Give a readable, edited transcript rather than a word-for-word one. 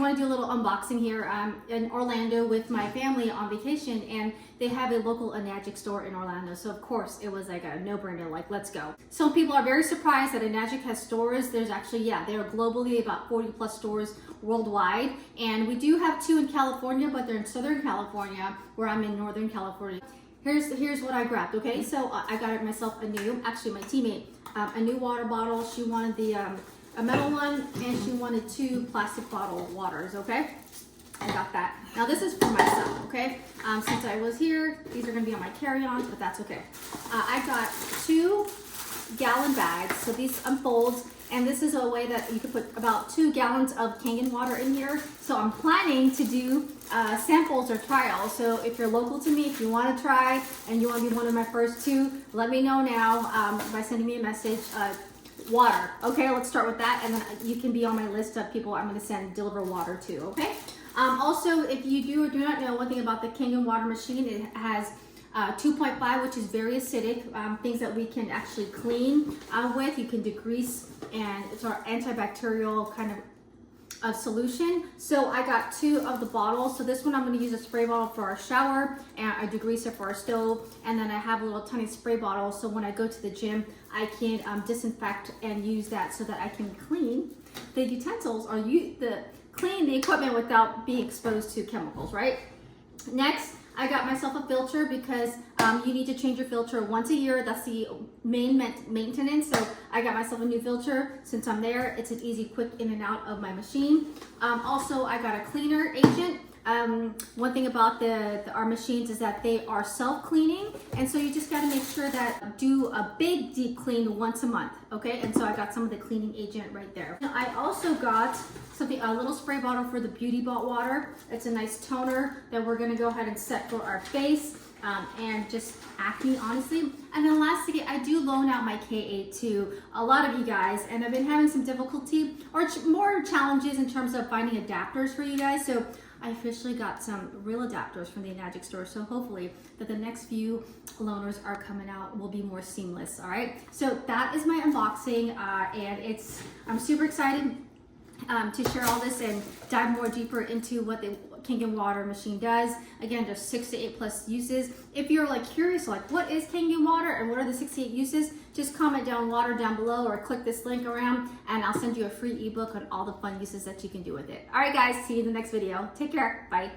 want to do a little unboxing here. I'm in Orlando with my family on vacation, and they have a local Enagic store in Orlando. So of course it was like a no-brainer, like let's go. Some people are very surprised that Enagic has stores. There's actually, yeah, there are globally about 40 plus stores worldwide. And we do have 2 in California, but they're in Southern California, where I'm in Northern California. Here's what I grabbed, okay? So I got myself actually my teammate, a new water bottle. She wanted a metal one, and she wanted 2 plastic bottle waters, okay? I got that. Now this is for myself, okay? Since I was here, these are gonna be on my carry-ons, but that's okay. I got 2 gallon bags, so these unfolds, and this is a way that you could put about 2 gallons of Kangen water in here. So I'm planning to do samples or trials. So if you're local to me, if you want to try and you want to be one of my first 2, let me know now by sending me a message. Water, okay, let's start with that, and then you can be on my list of people I'm going to deliver water to, okay? Also, if you do or do not know one thing about the Kangen water machine, it has 2.5, which is very acidic, things that we can actually clean with. You can degrease, and it's our antibacterial kind of solution. So I got 2 of the bottles. So this one I'm going to use a spray bottle for our shower, and a degreaser for our stove, and then I have a little tiny spray bottle, so when I go to the gym I can disinfect and use that so that I can clean the utensils or clean the equipment without being exposed to chemicals, right? Next, I got myself a filter because you need to change your filter once a year. That's the main maintenance. So I got myself a new filter. Since I'm there, it's an easy, quick in and out of my machine. Also, I got a cleaner agent. One thing about our machines is that they are self-cleaning, and so you just got to make sure that do a big deep clean once a month, okay? And so I got some of the cleaning agent right there. I also got a little spray bottle for the Beauty Bot water. It's a nice toner that we're going to go ahead and set for our face and just acne, honestly. And then lastly, I do loan out my K8 to a lot of you guys, and I've been having some difficulty or more challenges in terms of finding adapters for you guys. So I officially got some real adapters from the Enagic Store, so hopefully that the next few loaners are coming out will be more seamless, all right? So that is my unboxing, and I'm super excited to share all this and dive more deeper into what the Kangen water machine does. Again, there's 6 to 8 plus uses. If you're like curious, like what is Kangen water and what are the 6 to 8 uses, just comment down water down below or click this link around, and I'll send you a free ebook on all the fun uses that you can do with it. All right guys, see you in the next video. Take care, bye.